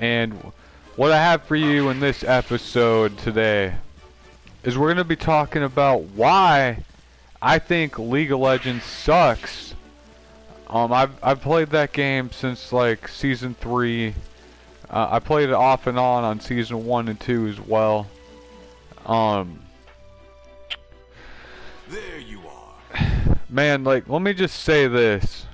and what I have for you in this episode today is we're going to be talking about why I think League of Legends sucks. I've played that game since like Season 3. I played it off and on Season 1 and 2 as well. There you are. Man, like, let me just say this.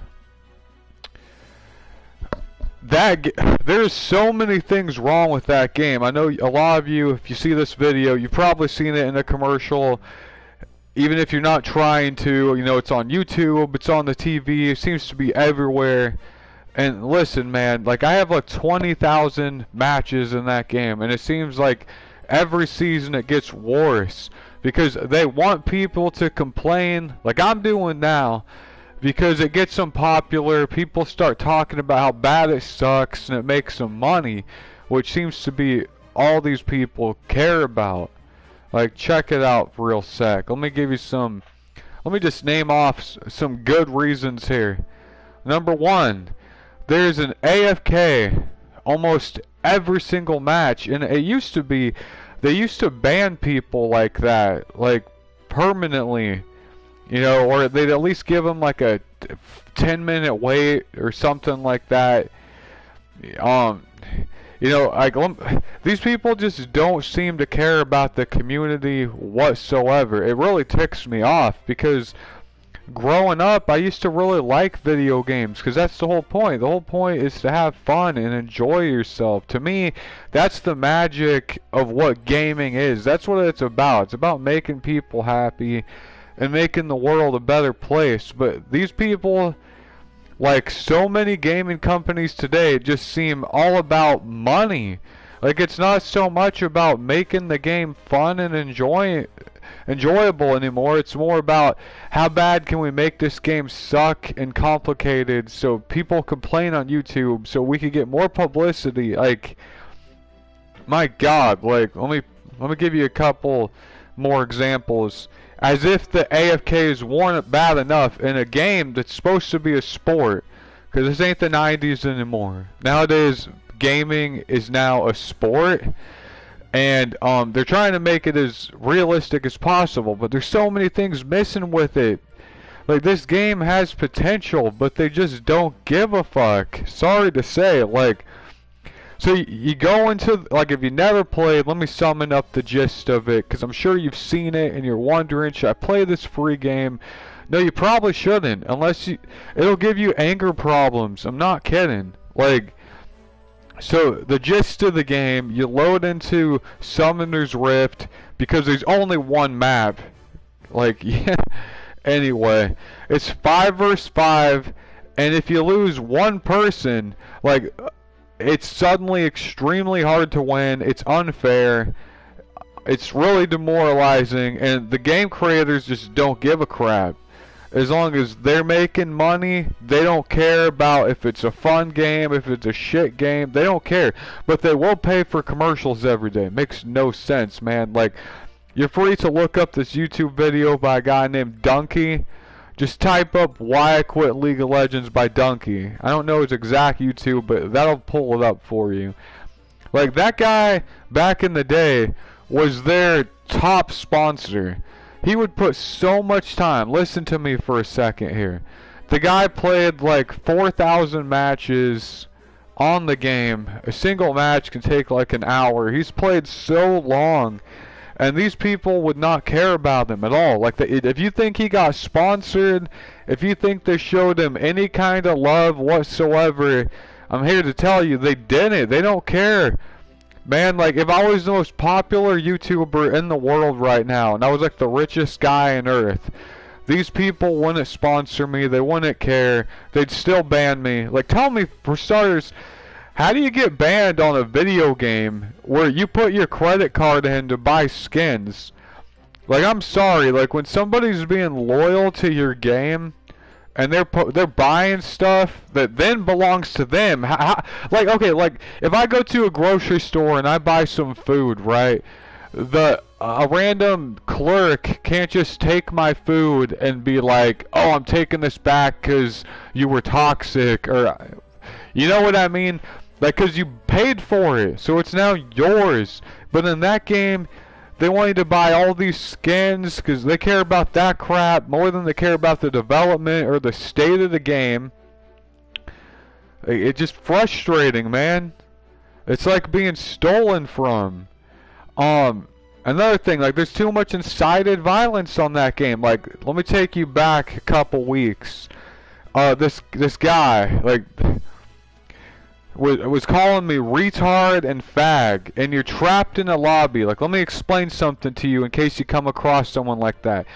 There's so many things wrong with that game. I know a lot of you, if you see this video, you've probably seen it in a commercial. Even if you're not trying to, you know, it's on YouTube, it's on the TV, it seems to be everywhere. And listen, man, like, I have like 20,000 matches in that game, and it seems like every season it gets worse because they want people to complain, like I'm doing now. Because it gets them popular, people start talking about how bad it sucks and it makes them money, which seems to be all these people care about. Like, check it out for real sec. Let me just name off some good reasons here. Number one, there's an AFK almost every single match, and it used to be, they used to ban people like that, like permanently. You know, or they'd at least give them like a 10-minute wait or something like that. You know, like these people just don't seem to care about the community whatsoever. It really ticks me off because growing up, I used to really like video games because that's the whole point. The whole point is to have fun and enjoy yourself. To me, that's the magic of what gaming is. That's what it's about. It's about making people happy and making the world a better place. But these people, like so many gaming companies today, just seem all about money. Like, it's not so much about making the game fun and enjoyable anymore. It's more about how bad can we make this game suck and complicated so people complain on YouTube so we can get more publicity. Like, my God, like, let me give you a couple more examples. As if the AFKs weren't bad enough in a game that's supposed to be a sport. Because this ain't the 90s anymore. Nowadays, gaming is now a sport. And they're trying to make it as realistic as possible. But there's so many things missing with it. Like, this game has potential, but they just don't give a fuck. Sorry to say, like... So you go into, like, if you never played, let me summon up the gist of it, because I'm sure you've seen it and you're wondering, should I play this free game? No, you probably shouldn't, it'll give you anger problems. I'm not kidding. Like, so the gist of the game, you load into Summoner's Rift, because there's only one map. Like, yeah. Anyway, it's 5 versus 5, and if you lose one person, like... it's suddenly extremely hard to win. It's unfair. It's really demoralizing, and the game creators just don't give a crap. As long as they're making money, they don't care about if it's a fun game, if it's a shit game. They don't care. But they will pay for commercials every day. It makes no sense, man. Like, you're free to look up this YouTube video by a guy named Dunkey. Just type up "Why I Quit League of Legends" by Dunkey. I don't know his exact YouTube, but that'll pull it up for you. Like, that guy, back in the day, was their top sponsor. He would put so much time. Listen to me for a second here. The guy played like 4,000 matches on the game. A single match can take like an hour. He's played so long. And these people would not care about him at all. Like, if you think he got sponsored, if you think they showed him any kind of love whatsoever, I'm here to tell you they didn't. They don't care. Man, like, if I was the most popular YouTuber in the world right now, and I was like the richest guy on earth, these people wouldn't sponsor me. They wouldn't care. They'd still ban me. Like, tell me, for starters, how do you get banned on a video game where you put your credit card in to buy skins? Like, I'm sorry, like, when somebody's being loyal to your game and they're buying stuff that then belongs to them. Like, okay, like, if I go to a grocery store and I buy some food, right? A random clerk can't just take my food and be like, "Oh, I'm taking this back because you were toxic," or, you know what I mean? Like, cause you paid for it, so it's now yours. But in that game, they want you to buy all these skins because they care about that crap more than they care about the development or the state of the game. It's just frustrating, man. It's like being stolen from. Another thing, like, there's too much incited violence on that game. Like, let me take you back a couple weeks. This guy, like, was calling me retard and fag, and you're trapped in a lobby. Like, let me explain something to you in case you come across someone like that.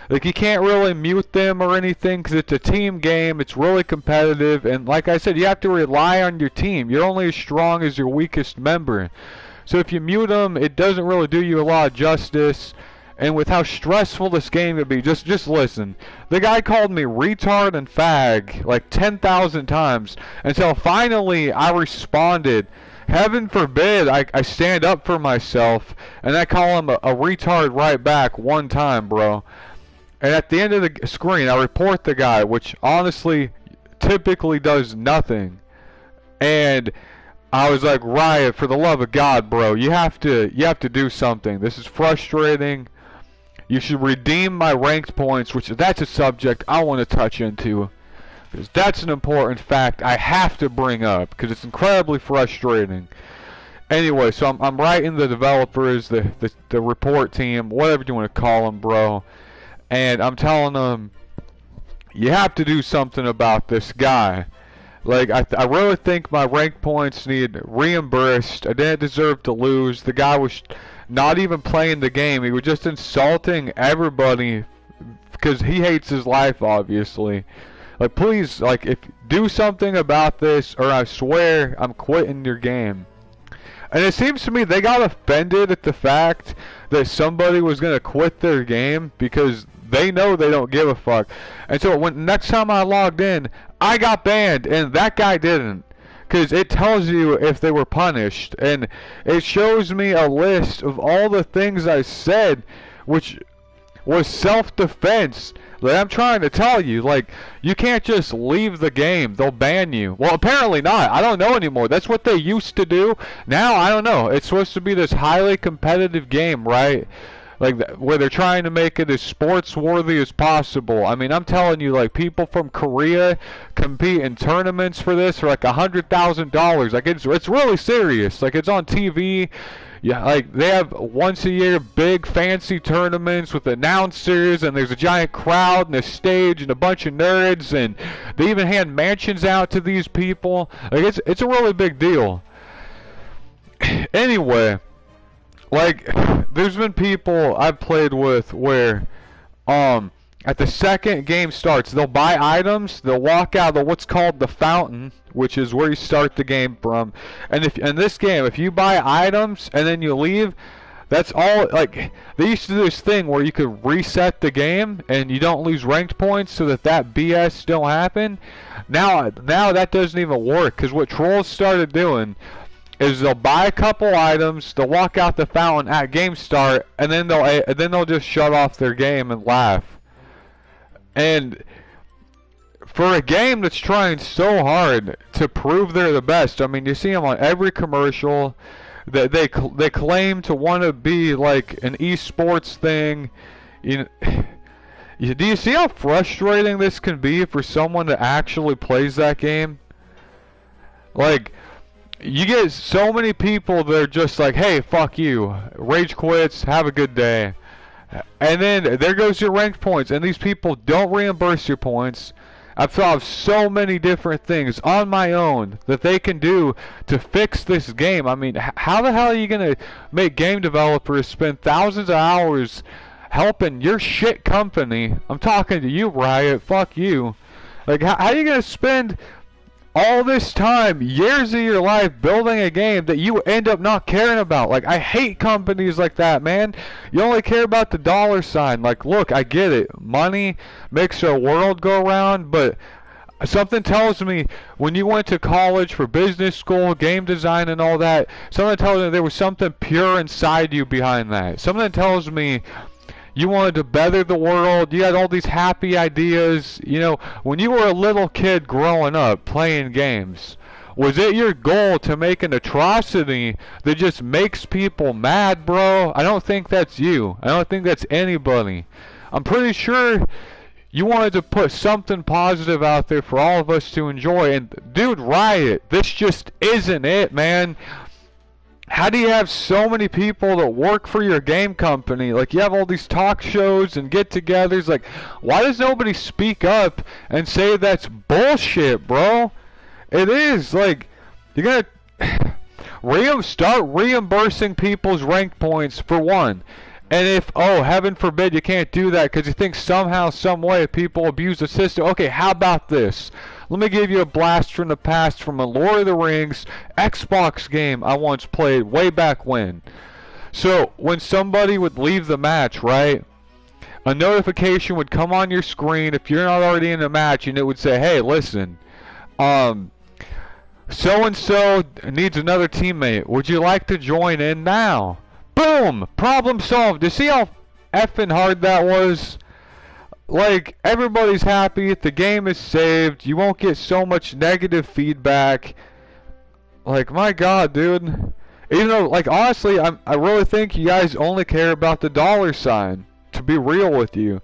Like, you can't really mute them or anything because it's a team game. It's really competitive, and like I said, you have to rely on your team. You're only as strong as your weakest member. So if you mute them, it doesn't really do you a lot of justice. And with how stressful this game could be, just listen. The guy called me retard and fag like 10,000 times until finally I responded. Heaven forbid I stand up for myself and I call him a retard right back one time, bro. And at the end of the screen, I report the guy, which honestly typically does nothing. And I was like, Riot, for the love of God, bro, you have to do something. This is frustrating. You should redeem my ranked points, which that's a subject I want to touch into, because that's an important fact I have to bring up because it's incredibly frustrating. Anyway, so I'm writing the developers, the report team, whatever you want to call them, bro, and I'm telling them you have to do something about this guy. Like, I really think my rank points need reimbursed. I didn't deserve to lose. The guy was not even playing the game. He was just insulting everybody because he hates his life, obviously. Like, please, like, if do something about this, or I swear I'm quitting your game. And it seems to me they got offended at the fact that somebody was gonna quit their game because they know they don't give a fuck. And so when next time I logged in, I got banned and that guy didn't. Because it tells you if they were punished. And it shows me a list of all the things I said, which was self-defense. Like, I'm trying to tell you, like, you can't just leave the game. They'll ban you. Well, apparently not. I don't know anymore. That's what they used to do. Now, I don't know. It's supposed to be this highly competitive game, right? Like, where they're trying to make it as sports-worthy as possible. I mean, I'm telling you, like, people from Korea compete in tournaments for this for like $100,000. Like, it's really serious. Like, it's on TV. Yeah, like, they have once a year big fancy tournaments with announcers, and there's a giant crowd and a stage and a bunch of nerds, and they even hand mansions out to these people. Like, it's a really big deal. Anyway, like, there's been people I've played with where, at the second game starts, they'll buy items, they'll walk out of what's called the fountain, which is where you start the game from. And if in this game, if you buy items and then you leave, that's all. Like, they used to do this thing where you could reset the game and you don't lose ranked points so that BS don't happen. Now that doesn't even work, because what trolls started doing is they'll buy a couple items, they'll walk out the fountain at game start, and then they'll just shut off their game and laugh. And for a game that's trying so hard to prove they're the best, I mean, you see them on every commercial. They claim to want to be like an esports thing. You know, do you see how frustrating this can be for someone that actually plays that game? Like, you get so many people that are just like, hey, fuck you, rage quits, have a good day. And then there goes your ranked points, and these people don't reimburse your points. I've thought of so many different things on my own that they can do to fix this game. I mean, how the hell are you going to make game developers spend thousands of hours helping your shit company? I'm talking to you, Riot, fuck you. Like, how are you going to spend all this time, years of your life, building a game that you end up not caring about? Like, I hate companies like that, man. You only care about the dollar sign. Like, look, I get it. Money makes our world go round, but something tells me when you went to college for business school, game design and all that, something tells me there was something pure inside you behind that. Something tells me you wanted to better the world. You had all these happy ideas. You know, when you were a little kid growing up playing games, Was it your goal to make an atrocity that just makes people mad, bro? I don't think that's you. I don't think that's anybody. I'm pretty sure you wanted to put something positive out there for all of us to enjoy. And dude, Riot, this just isn't it, man. How do you have so many people that work for your game company? Like, you have all these talk shows and get-togethers. Like, why does nobody speak up and say that's bullshit, bro? It is. Like, you're gonna start reimbursing people's rank points for one. And if, oh, heaven forbid, you can't do that because you think somehow, some way people abuse the system. Okay, how about this? Let me give you a blast from the past from a Lord of the Rings Xbox game I once played way back when. So, when somebody would leave the match, right, a notification would come on your screen if you're not already in the match, and it would say, hey, listen, so-and-so needs another teammate. Would you like to join in now? Boom! Problem solved. You see how effing hard that was? Like, everybody's happy, the game is saved, you won't get so much negative feedback. Like, my god, dude. Even though, like, honestly, I really think you guys only care about the dollar sign, to be real with you.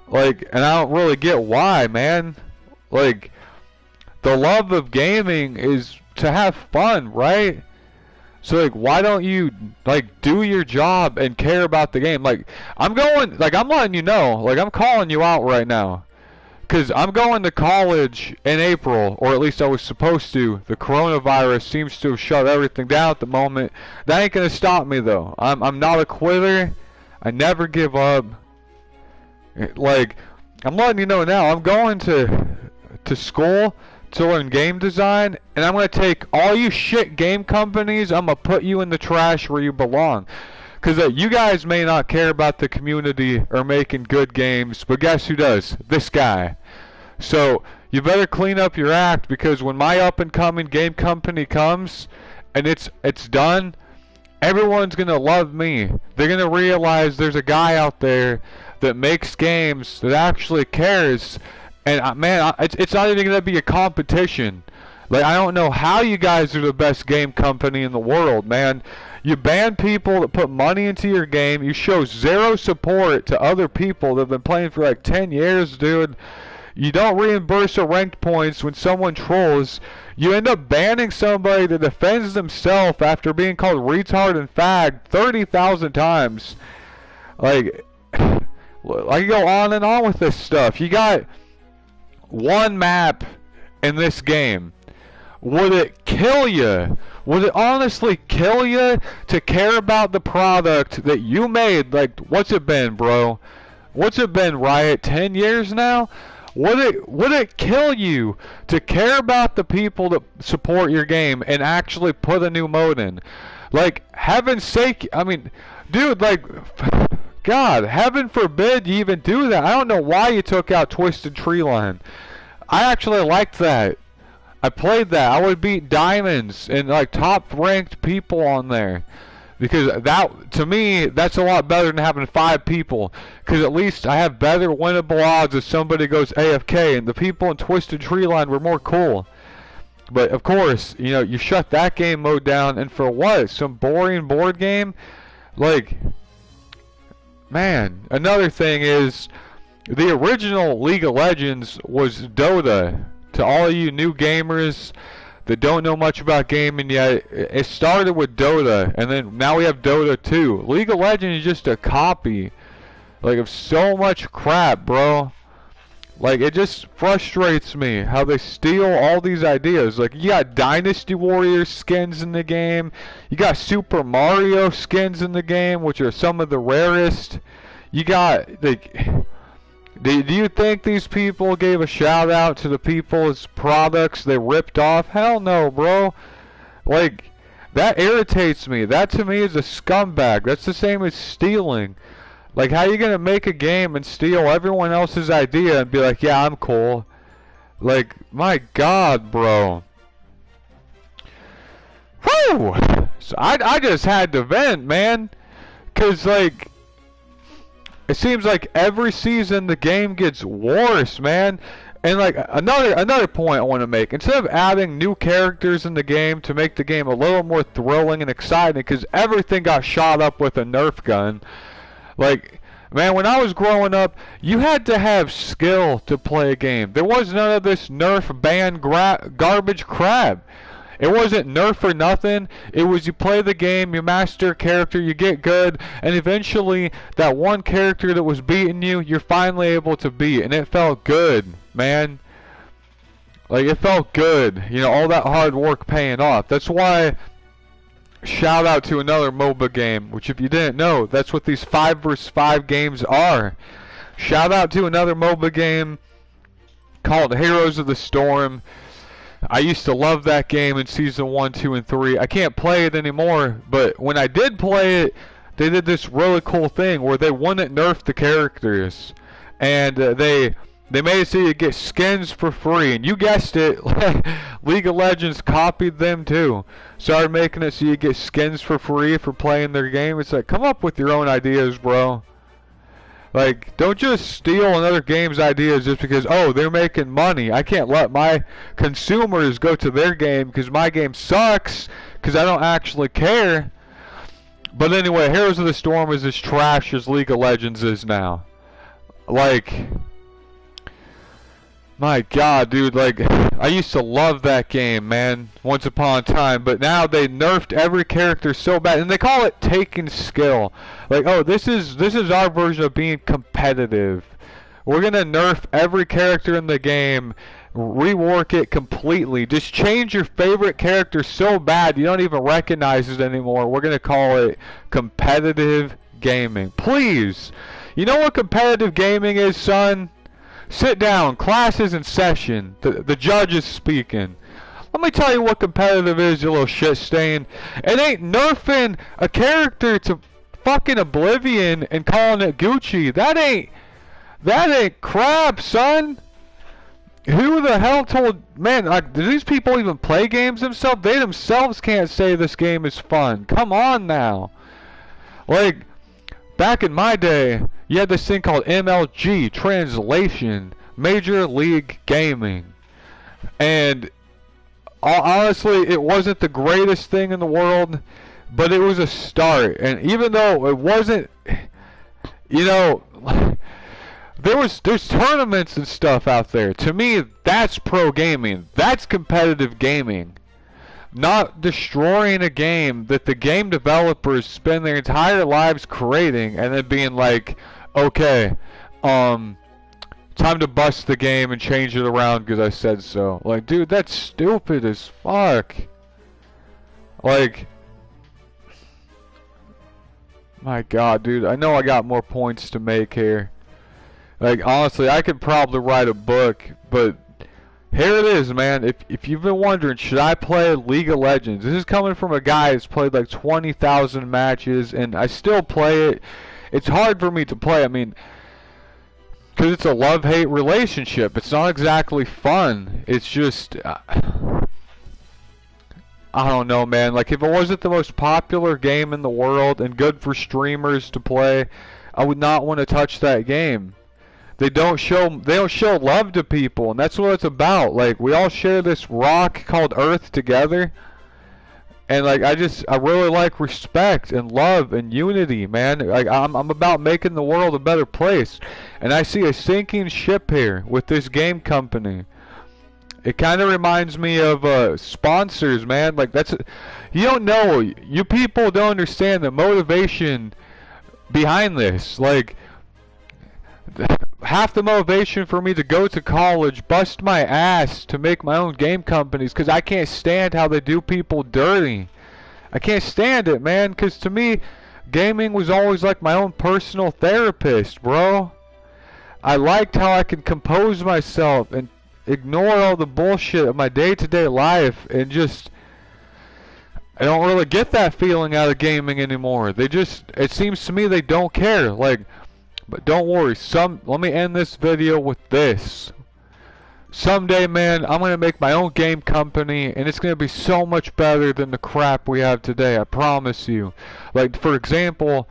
Like, and I don't really get why, man. Like, the love of gaming is to have fun, right? So, like, why don't you, like, do your job and care about the game? Like, I'm letting you know, like, I'm calling you out right now. Because I'm going to college in April, or at least I was supposed to. The coronavirus seems to have shut everything down at the moment. That ain't going to stop me, though. I'm not a quitter. I never give up. Like, I'm letting you know now, I'm going to school to learn game design, and I'm going to take all you shit game companies, I'm going to put you in the trash where you belong. Because you guys may not care about the community or making good games, but guess who does? This guy. So, you better clean up your act, because when my up-and-coming game company comes, and it's done, everyone's going to love me. They're going to realize there's a guy out there that makes games, that actually cares. And man, it's not even gonna be a competition. Like, I don't know how you guys are the best game company in the world, man. You ban people that put money into your game. You show zero support to other people that have been playing for like 10 years, dude. You don't reimburse the ranked points when someone trolls. You end up banning somebody that defends themselves after being called retard and fag 30,000 times. Like, I go on and on with this stuff. You got one map in this game. Would it kill you? Would it honestly kill you to care about the product that you made? Like, what's it been, bro? What's it been, Riot? 10 years now? Would it kill you to care about the people that support your game and actually put a new mode in? Like, heaven's sake, I mean, dude, like, God, heaven forbid you even do that. I don't know why you took out Twisted Treeline. I actually liked that. I played that. I would beat diamonds and like top ranked people on there. Because that, to me, that's a lot better than having 5 people. Because at least I have better winnable odds if somebody goes AFK. And the people in Twisted Treeline were more cool. But of course, you know, you shut that game mode down. And for what? Some boring board game? Like, man, another thing is, the original League of Legends was Dota. To all you new gamers that don't know much about gaming yet, it started with Dota, and then now we have Dota 2. League of Legends is just a copy, like, of so much crap, bro. Like, it just frustrates me how they steal all these ideas. Like, you got Dynasty Warriors skins in the game. You got Super Mario skins in the game, which are some of the rarest. You got, like, do you think these people gave a shout out to the people's products they ripped off? Hell no, bro. Like, that irritates me. That to me is a scumbag. That's the same as stealing. Like, how you gonna make a game and steal everyone else's idea and be like, yeah, I'm cool? Like, my God, bro. Whew! So I just had to vent, man. 'Cause, like, it seems like every season the game gets worse, man. And like another point I want to make, instead of adding new characters in the game to make the game a little more thrilling and exciting, because everything got shot up with a Nerf gun. Like, man, when I was growing up, you had to have skill to play a game. There was none of this Nerf ban garbage crap. It wasn't Nerf or nothing. It was you play the game, you master a character, you get good, and eventually that one character that was beating you, you're finally able to beat, and it felt good, man. Like, it felt good. You know, all that hard work paying off. That's why, shout out to another MOBA game, which if you didn't know, that's what these 5 vs 5 games are. Shout out to another MOBA game called Heroes of the Storm. I used to love that game in Season 1, 2, and 3. I can't play it anymore, but when I did play it, they did this really cool thing where they wouldn't nerf the characters. And they made it so you get skins for free. And you guessed it, League of Legends copied them too. Started making it so you get skins for free for playing their game. It's like, come up with your own ideas, bro. Like, don't just steal another game's ideas just because, oh, they're making money. I can't let my consumers go to their game because my game sucks because I don't actually care. But anyway, Heroes of the Storm is as trash as League of Legends is now. Like, my God, dude, like, I used to love that game, man, once upon a time, but now they nerfed every character so bad, and they call it taking skill. Like, oh, this is our version of being competitive. We're gonna nerf every character in the game, rework it completely, just change your favorite character so bad you don't even recognize it anymore. We're gonna call it competitive gaming. Please, you know what competitive gaming is, son? Sit down. Class is in session. The judge is speaking. Let me tell you what competitive is, you little shit stain. It ain't nerfing a character to fucking oblivion and calling it Gucci. That ain't crap, son. Who the hell told... Man, like, do these people even play games themselves? They themselves can't say this game is fun. Come on now. Like, back in my day, you had this thing called MLG, translation, Major League Gaming. And honestly, it wasn't the greatest thing in the world, but it was a start. And even though it wasn't, you know, there's tournaments and stuff out there. To me, that's pro gaming. That's competitive gaming. Not destroying a game that the game developers spend their entire lives creating and then being like, okay, time to bust the game and change it around because I said so. Like, dude, that's stupid as fuck. Like, my God, dude, I know I got more points to make here. Like, honestly, I could probably write a book, but here it is, man. If you've been wondering, should I play League of Legends? This is coming from a guy who's played like 20,000 matches, and I still play it. It's hard for me to play. I mean, because it's a love-hate relationship. It's not exactly fun. It's just, I don't know, man. Like, if it wasn't the most popular game in the world and good for streamers to play, I would not want to touch that game. They don't show love to people, and that's what it's about. Like, we all share this rock called Earth together, and like I really like respect and love and unity, man. Like, I'm about making the world a better place, and I see a sinking ship here with this game company. It kind of reminds me of sponsors, man. Like, you don't know, you people don't understand the motivation behind this. Like, half the motivation for me to go to college, bust my ass to make my own game companies, because I can't stand how they do people dirty. I can't stand it, man, because to me, gaming was always like my own personal therapist, bro. I liked how I could compose myself and ignore all the bullshit of my day-to-day life and just... I don't really get that feeling out of gaming anymore. It seems to me they don't care. Like, but don't worry, let me end this video with this. Someday, man, I'm going to make my own game company, and it's going to be so much better than the crap we have today, I promise you. Like, for example,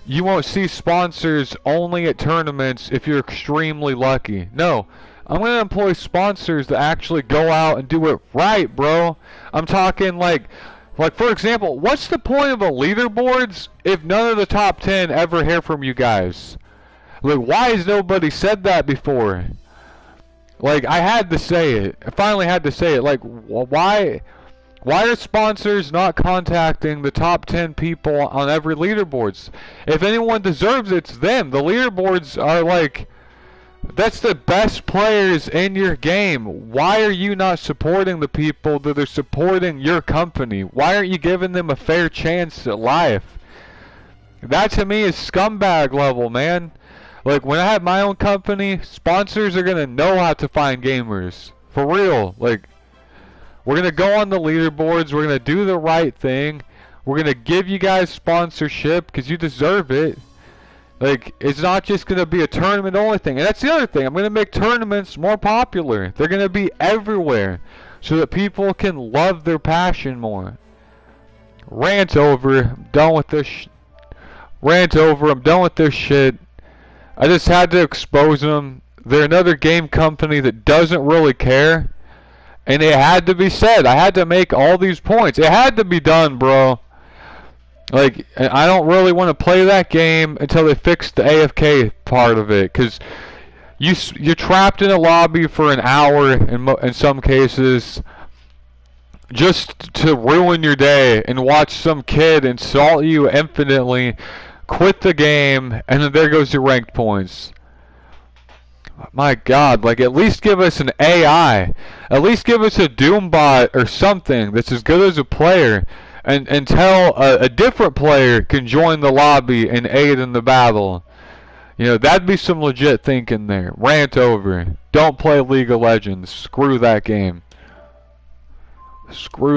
you won't see sponsors only at tournaments if you're extremely lucky. No, I'm gonna employ sponsors that actually go out and do it right, bro. I'm talking like for example, what's the point of a leaderboards if none of the top 10 ever hear from you guys? Like, why has nobody said that before? Like, I had to say it. I finally had to say it. Like, why are sponsors not contacting the top 10 people on every leaderboards? If anyone deserves it, it's them. The leaderboards are like, that's the best players in your game. Why are you not supporting the people that are supporting your company? Why aren't you giving them a fair chance at life? That to me is scumbag level, man. Like, when I have my own company, sponsors are gonna know how to find gamers. For real. Like, we're gonna go on the leaderboards, we're gonna do the right thing, we're gonna give you guys sponsorship because you deserve it. Like, it's not just gonna be a tournament only thing. And that's the other thing, I'm gonna make tournaments more popular. They're gonna be everywhere so that people can love their passion more. Rant over. I'm done with this rant over. I'm done with this shit. I just had to expose them. They're another game company that doesn't really care. And it had to be said. I had to make all these points. It had to be done, bro. Like, I don't really want to play that game until they fix the AFK part of it. Because you're trapped in a lobby for an hour in some cases just to ruin your day and watch some kid insult you infinitely, quit the game, and then there goes your ranked points. My God, like, at least give us an AI. At least give us a Doombot or something that's as good as a player, and tell a different player can join the lobby and aid in the battle. You know, that'd be some legit thinking there. Rant over. Don't play League of Legends. Screw that game. Screw that.